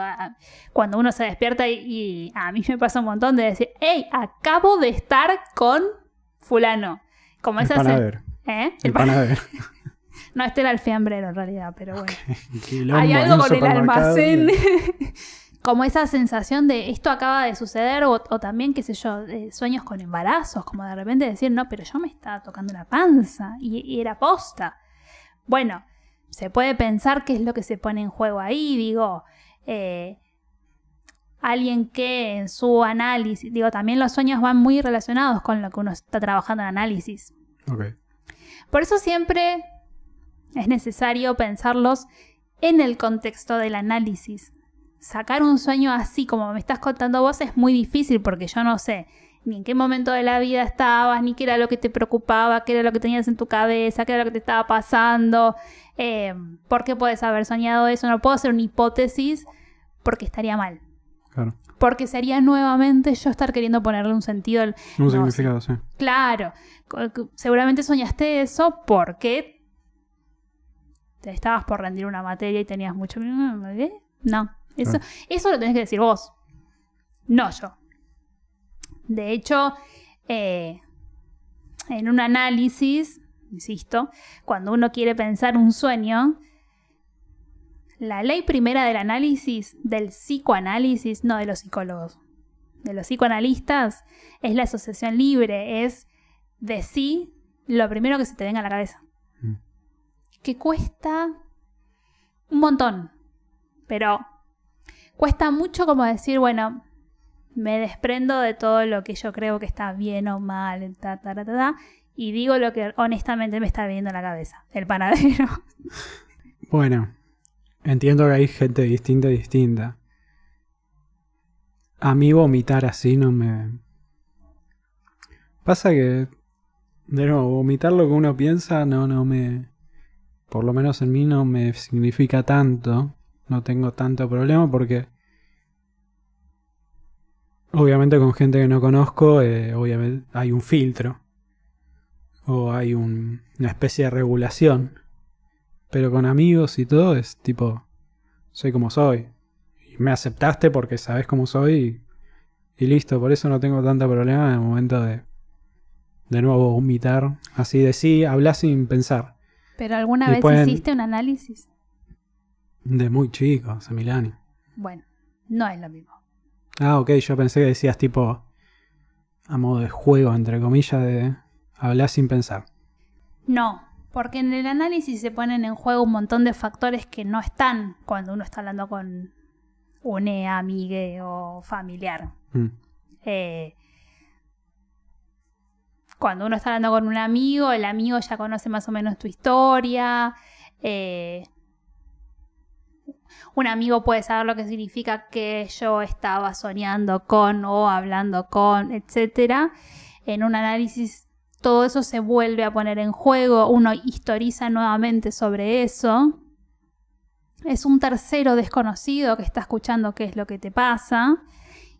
[SPEAKER 1] cuando uno se despierta y a mí me pasa un montón de decir, hey, acabo de estar con fulano. Como
[SPEAKER 2] el panadero.
[SPEAKER 1] El
[SPEAKER 2] panadero.
[SPEAKER 1] No, este era el fiambrero en realidad, pero bueno.
[SPEAKER 2] Okay.
[SPEAKER 1] Hay algo con el almacén. Como esa sensación de esto acaba de suceder, o también, qué sé yo, sueños con embarazos, como de repente decir, no, pero yo me estaba tocando la panza y era posta. Bueno, se puede pensar qué es lo que se pone en juego ahí, digo, alguien que en su análisis, digo, también los sueños van muy relacionados con lo que uno está trabajando en análisis.
[SPEAKER 2] Okay.
[SPEAKER 1] Por eso siempre es necesario pensarlos en el contexto del análisis. Sacar un sueño así como me estás contando vos es muy difícil porque yo no sé ni en qué momento de la vida estabas, ni qué era lo que te preocupaba, qué era lo que tenías en tu cabeza, qué era lo que te estaba pasando, por qué puedes haber soñado eso. No puedo hacer una hipótesis porque estaría mal.
[SPEAKER 2] Claro.
[SPEAKER 1] Porque sería nuevamente yo estar queriendo ponerle un sentido.
[SPEAKER 2] Un significado, sí.
[SPEAKER 1] Claro. Seguramente soñaste eso porque te estabas por rendir una materia y tenías mucho... No. Eso lo tenés que decir vos. No yo. De hecho, en un análisis, insisto, cuando uno quiere pensar un sueño, la ley primera del análisis, del psicoanálisis, no de los psicólogos, de los psicoanalistas, es la asociación libre, es decir lo primero que se te venga a la cabeza. Que cuesta un montón, pero cuesta mucho como decir, bueno, me desprendo de todo lo que yo creo que está bien o mal, y digo lo que honestamente me está viniendo a la cabeza, el panadero.
[SPEAKER 2] Bueno, entiendo que hay gente distinta. A mí vomitar así no me... Pasa que, de nuevo, vomitar lo que uno piensa no me... Por lo menos en mí no me significa tanto. No tengo tanto problema porque Obviamente con gente que no conozco, obviamente hay un filtro. O hay una especie de regulación. Pero con amigos y todo es tipo, soy como soy. Y me aceptaste porque sabes cómo soy y listo. Por eso no tengo tanto problema en el momento de nuevo vomitar. Así de sí, hablas sin pensar.
[SPEAKER 1] ¿Pero alguna
[SPEAKER 2] Y
[SPEAKER 1] vez hiciste un análisis?
[SPEAKER 2] De muy chico, hace 1000 años.
[SPEAKER 1] Bueno, no es lo mismo.
[SPEAKER 2] Ah, ok, yo pensé que decías tipo a modo de juego, entre comillas, de hablar sin pensar.
[SPEAKER 1] No, porque en el análisis se ponen en juego un montón de factores que no están cuando uno está hablando con un amigue o familiar. Cuando uno está hablando con un amigo, el amigo ya conoce más o menos tu historia. Un amigo puede saber lo que significa que yo estaba soñando con o hablando con, etc. En un análisis todo eso se vuelve a poner en juego, uno historiza nuevamente sobre eso. Es un tercero desconocido que está escuchando qué es lo que te pasa.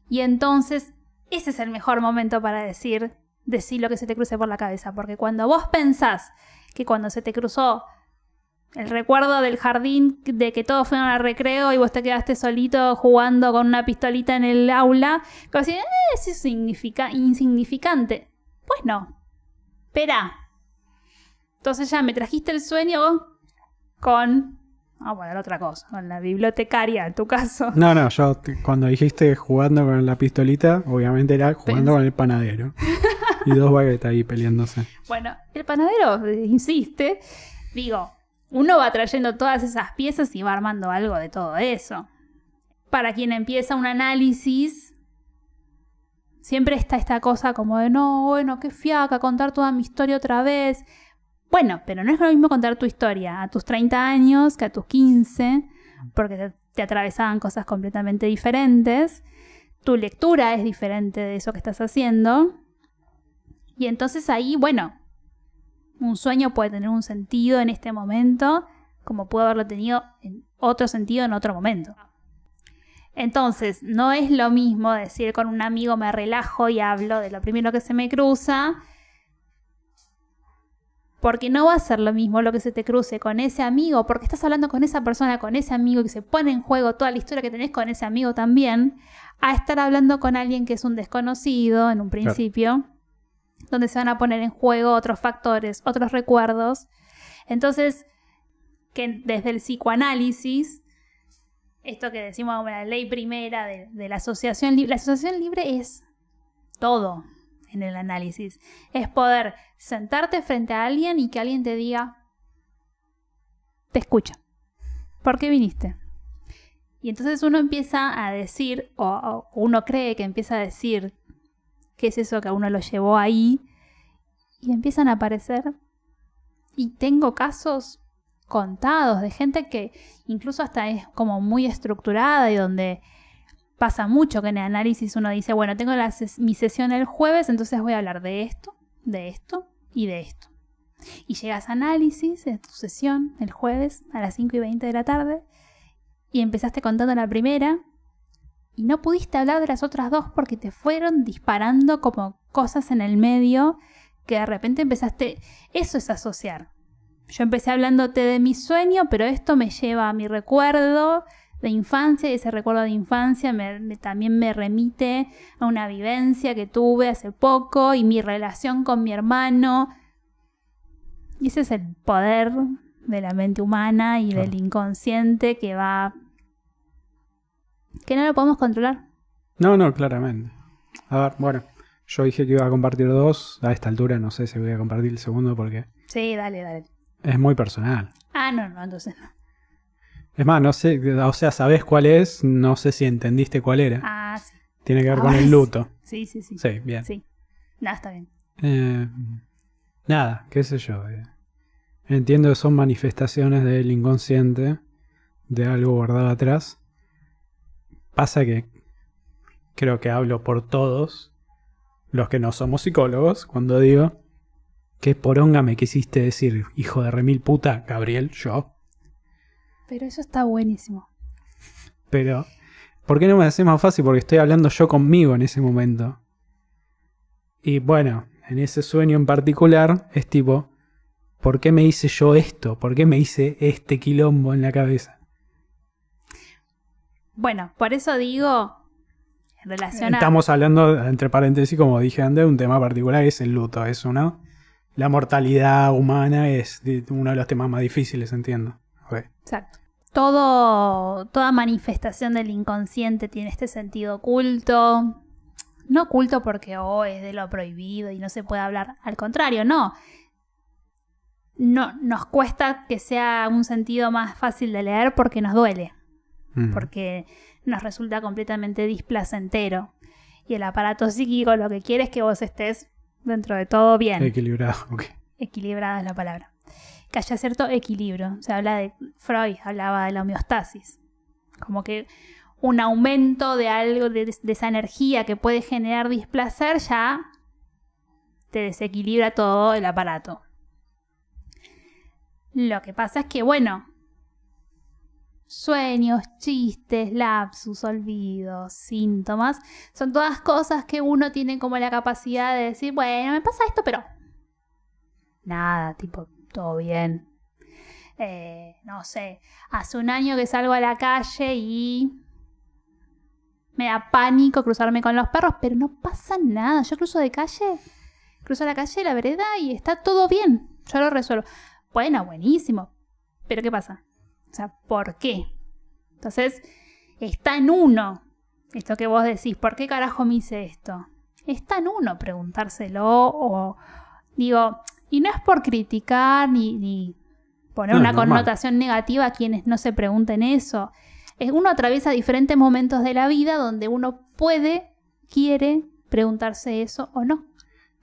[SPEAKER 1] Y entonces ese es el mejor momento para decir lo que se te cruce por la cabeza. Porque cuando vos pensás que cuando se te cruzó el recuerdo del jardín, de que todos fueron al recreo y vos te quedaste solito jugando con una pistolita en el aula, como así, eso es insignificante. Pues no. Espera. Entonces ya me trajiste el sueño con... bueno, otra cosa, con la bibliotecaria, en tu caso.
[SPEAKER 2] No, yo cuando dijiste jugando con la pistolita, obviamente era jugando con el panadero. Y dos baguetas ahí peleándose.
[SPEAKER 1] Bueno, el panadero insiste. Digo, uno va trayendo todas esas piezas y va armando algo de todo eso. Para quien empieza un análisis, siempre está esta cosa como de, no, bueno, qué fiaca, contar toda mi historia otra vez. Bueno, pero no es lo mismo contar tu historia a tus 30 años que a tus 15, porque te atravesaban cosas completamente diferentes. Tu lectura es diferente de eso que estás haciendo. Y entonces ahí, bueno, un sueño puede tener un sentido en este momento, como puede haberlo tenido en otro sentido en otro momento. Entonces, no es lo mismo decir con un amigo me relajo y hablo de lo primero que se me cruza, porque no va a ser lo mismo lo que se te cruce con ese amigo, porque estás hablando con esa persona, con ese amigo, que se pone en juego toda la historia que tenés con ese amigo también, a estar hablando con alguien que es un desconocido en un principio, claro, donde se van a poner en juego otros factores, otros recuerdos. Entonces, que desde el psicoanálisis, esto que decimos como la ley primera de la asociación libre, la asociación libre es todo en el análisis. Es poder sentarte frente a alguien y que alguien te diga, te escucho, ¿por qué viniste? Y entonces uno empieza a decir, o uno cree que empieza a decir qué es eso que a uno lo llevó ahí, y empiezan a aparecer, y tengo casos contados de gente que incluso hasta es como muy estructurada y donde pasa mucho que en el análisis uno dice, bueno, tengo mi sesión el jueves, entonces voy a hablar de esto y de esto. Y llegas a análisis de tu sesión el jueves a las 5:20 de la tarde y empezaste contando la primera y no pudiste hablar de las otras dos porque te fueron disparando como cosas en el medio que de repente empezaste... Eso es asociar. Yo empecé hablándote de mi sueño, pero esto me lleva a mi recuerdo de infancia y ese recuerdo de infancia también me remite a una vivencia que tuve hace poco y mi relación con mi hermano. Y ese es el poder de la mente humana y del inconsciente que no lo podemos controlar.
[SPEAKER 2] No, claramente. A ver, bueno, yo dije que iba a compartir dos. A esta altura no sé si voy a compartir el segundo porque...
[SPEAKER 1] Sí, dale.
[SPEAKER 2] Es muy personal.
[SPEAKER 1] No, entonces no.
[SPEAKER 2] Es más, no sé, o sea, ¿sabés cuál es? No sé si entendiste cuál era.
[SPEAKER 1] Sí.
[SPEAKER 2] Tiene que ver con el luto.
[SPEAKER 1] Sí.
[SPEAKER 2] Sí, bien.
[SPEAKER 1] Sí. Está bien.
[SPEAKER 2] Nada, qué sé yo. Entiendo que son manifestaciones del inconsciente, de algo guardado atrás. Pasa que creo que hablo por todos los que no somos psicólogos cuando digo ¿qué poronga me quisiste decir, hijo de remil puta, Gabriel? Yo.
[SPEAKER 1] Pero eso está buenísimo.
[SPEAKER 2] Pero ¿por qué no me haces más fácil? Porque estoy hablando yo conmigo en ese momento. Y bueno, en ese sueño en particular es tipo, ¿por qué me hice yo esto? ¿Por qué me hice este quilombo en la cabeza?
[SPEAKER 1] Bueno, por eso digo, en relación a...
[SPEAKER 2] Estamos hablando, entre paréntesis, como dije antes, de un tema particular que es el luto. Es uno. La mortalidad humana es uno de los temas más difíciles, entiendo. Okay.
[SPEAKER 1] Exacto. Toda manifestación del inconsciente tiene este sentido oculto. No oculto porque es de lo prohibido y no se puede hablar. Al contrario, no. No nos cuesta que sea un sentido más fácil de leer porque nos duele. Porque nos resulta completamente displacentero. Y el aparato psíquico lo que quiere es que vos estés dentro de todo bien.
[SPEAKER 2] Equilibrado, ok.
[SPEAKER 1] Equilibrada es la palabra. Que haya cierto equilibrio. Se habla de... Freud hablaba de la homeostasis. Como que un aumento de algo, de esa energía que puede generar displacer, ya te desequilibra todo el aparato. Lo que pasa es que, bueno, sueños, chistes, lapsus, olvidos, síntomas, son todas cosas que uno tiene como la capacidad de decir, bueno, me pasa esto, pero nada, tipo, todo bien. No sé, hace un año que salgo a la calle y me da pánico cruzarme con los perros, pero no pasa nada. Yo cruzo la calle, la vereda y está todo bien. Yo lo resuelvo. Bueno, buenísimo. Pero ¿qué pasa? O sea, ¿por qué? Entonces, está en uno. Esto que vos decís, ¿por qué carajo me hice esto? Está en uno preguntárselo o... Digo, y no es por criticar ni poner una connotación negativa a quienes no se pregunten eso. Uno atraviesa diferentes momentos de la vida donde uno quiere preguntarse eso o no.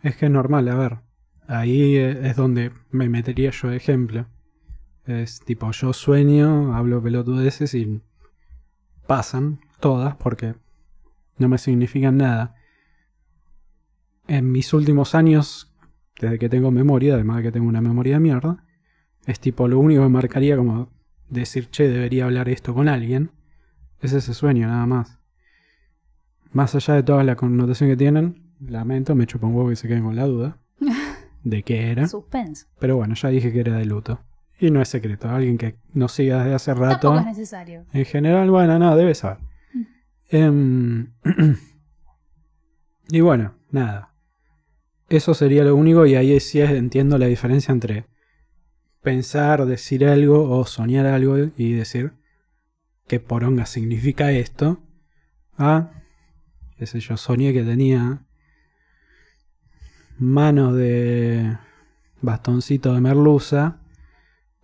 [SPEAKER 2] Es que es normal, a ver. Ahí es donde me metería yo de ejemplo. Es tipo, yo sueño, hablo pelotudeces y pasan todas porque no me significan nada. En mis últimos años, desde que tengo memoria, además de que tengo una memoria de mierda, es tipo, lo único que marcaría como decir, che, debería hablar esto con alguien, es ese sueño, nada más. Más allá de toda la connotación que tienen, lamento, me chupa un huevo que se queden con la duda de qué era.
[SPEAKER 1] Suspenso.
[SPEAKER 2] Pero bueno, ya dije que era de luto. Y no es secreto, alguien que nos siga desde hace rato.
[SPEAKER 1] Tampoco es necesario.
[SPEAKER 2] En general, bueno, no, debe saber. Y bueno, nada. Eso sería lo único y ahí sí entiendo la diferencia entre pensar, decir algo o soñar algo y decir qué poronga significa esto. Qué sé yo, soñé que tenía manos de bastoncito de merluza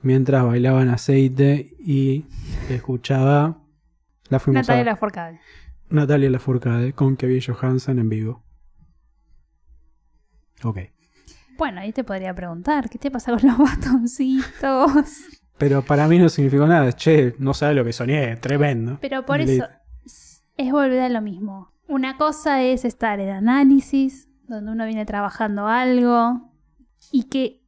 [SPEAKER 2] mientras bailaba en aceite y escuchaba
[SPEAKER 1] Natalia Lafourcade.
[SPEAKER 2] Natalia Lafourcade con Kevin Johansen en vivo. Ok.
[SPEAKER 1] Bueno, ahí te podría preguntar, ¿qué te pasa con los bastoncitos?
[SPEAKER 2] Pero para mí no significó nada. Che, no sabes lo que soñé, tremendo.
[SPEAKER 1] Pero por eso es volver a lo mismo. Una cosa es estar en análisis, donde uno viene trabajando algo, y que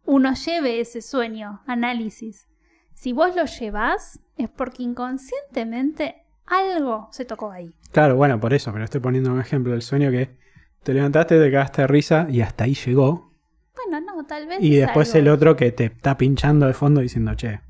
[SPEAKER 1] uno lleve ese sueño, análisis. Si vos lo llevas, es porque inconscientemente algo se tocó ahí.
[SPEAKER 2] Claro, bueno, por eso, pero estoy poniendo un ejemplo del sueño que te levantaste, te cagaste de risa y hasta ahí llegó.
[SPEAKER 1] Bueno, no, tal vez.
[SPEAKER 2] Y después
[SPEAKER 1] algo...
[SPEAKER 2] el otro que te está pinchando de fondo diciendo, che,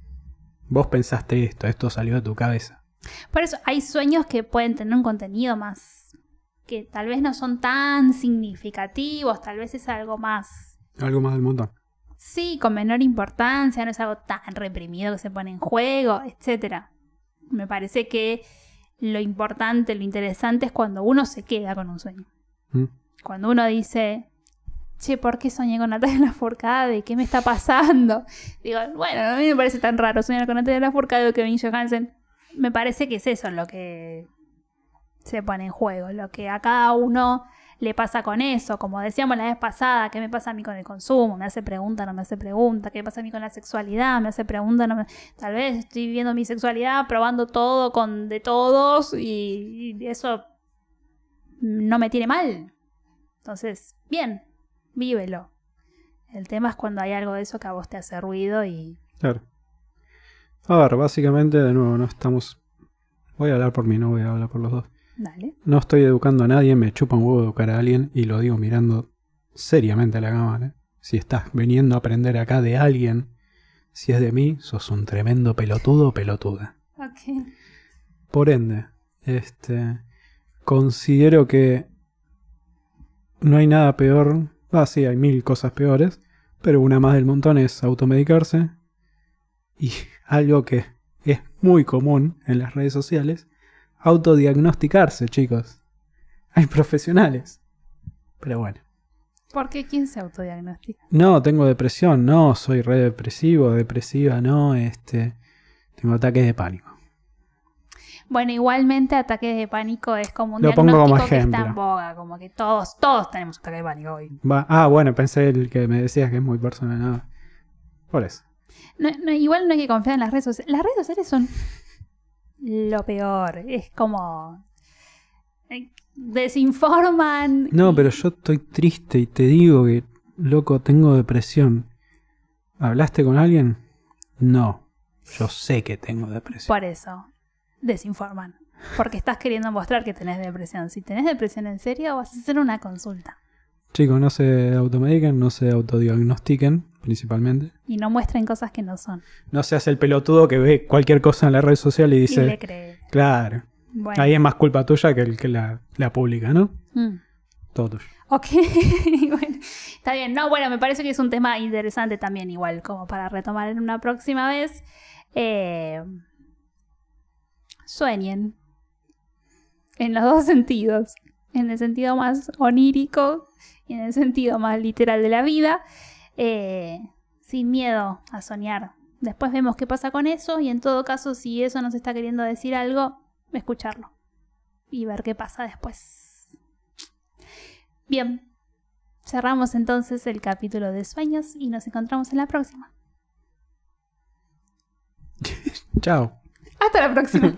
[SPEAKER 2] vos pensaste esto salió de tu cabeza.
[SPEAKER 1] Por eso hay sueños que pueden tener un contenido más, que tal vez no son tan significativos, tal vez es algo más...
[SPEAKER 2] Algo más del montón.
[SPEAKER 1] Sí, con menor importancia, no es algo tan reprimido que se pone en juego, etc. Me parece que lo importante, lo interesante es cuando uno se queda con un sueño. Cuando uno dice, che, ¿por qué soñé con Natalia Lafourcade? ¿Qué me está pasando? Digo, bueno, a mí me parece tan raro soñar con Natalia Lafourcade o Kevin Johansen. Me parece que es eso lo que se pone en juego, lo que a cada uno le pasa con eso. Como decíamos la vez pasada, ¿qué me pasa a mí con el consumo? Me hace pregunta, no me hace pregunta. ¿Qué me pasa a mí con la sexualidad? Me hace pregunta, no me... Tal vez estoy viviendo mi sexualidad, probando todo con de todos y eso no me tiene mal. Entonces, bien, vívelo. El tema es cuando hay algo de eso que a vos te hace ruido y...
[SPEAKER 2] Claro. A ver, básicamente, de nuevo, no estamos Voy a hablar por mí, no voy a hablar por los dos.
[SPEAKER 1] Dale.
[SPEAKER 2] No estoy educando a nadie, me chupa un huevo educar a alguien y lo digo mirando seriamente a la cámara. Si estás viniendo a aprender acá de alguien, si es de mí, sos un tremendo pelotudo o pelotuda.
[SPEAKER 1] Ok.
[SPEAKER 2] Por ende, considero que no hay nada peor. Sí, hay 1000 cosas peores, pero una más del montón es automedicarse. Y algo que es muy común en las redes sociales, autodiagnosticarse, chicos. Hay profesionales. Pero bueno.
[SPEAKER 1] ¿Por qué? ¿Quién se autodiagnostica?
[SPEAKER 2] No, tengo depresión, no, soy re depresivo, depresiva, no, tengo ataques de pánico.
[SPEAKER 1] Bueno, igualmente ataques de pánico es como un
[SPEAKER 2] Lo pongo como
[SPEAKER 1] diagnóstico que está
[SPEAKER 2] ejemplo.
[SPEAKER 1] en boga, como que todos tenemos ataques de pánico hoy.
[SPEAKER 2] Bueno, pensé el que me decías que es muy personal, no. Por eso.
[SPEAKER 1] Igual no hay que confiar en las redes sociales. Las redes sociales son lo peor. Es como desinforman.
[SPEAKER 2] No, pero yo estoy triste y te digo que, loco, tengo depresión. ¿Hablaste con alguien? No. Yo sé que tengo depresión.
[SPEAKER 1] Por eso, desinforman. Porque estás queriendo mostrar que tenés depresión. Si tenés depresión en serio, vas a hacer una consulta.
[SPEAKER 2] Chicos, no se automediquen, no se autodiagnostiquen, principalmente.
[SPEAKER 1] Y no muestren cosas que no son.
[SPEAKER 2] No se hace el pelotudo que ve cualquier cosa en la red social y dice...
[SPEAKER 1] Y le cree.
[SPEAKER 2] Claro.
[SPEAKER 1] Bueno.
[SPEAKER 2] Ahí es más culpa tuya que el que la publica, ¿no?
[SPEAKER 1] Mm.
[SPEAKER 2] Todo tuyo.
[SPEAKER 1] Ok, bueno, está bien. No, bueno, me parece que es un tema interesante también, igual, como para retomar en una próxima vez. Sueñen. En los dos sentidos. En el sentido más onírico y en el sentido más literal de la vida. Sin miedo a soñar. Después vemos qué pasa con eso y en todo caso, si eso nos está queriendo decir algo, escucharlo. Y ver qué pasa después. Bien, cerramos entonces el capítulo de sueños y nos encontramos en la próxima.
[SPEAKER 2] Chao.
[SPEAKER 1] Hasta la próxima.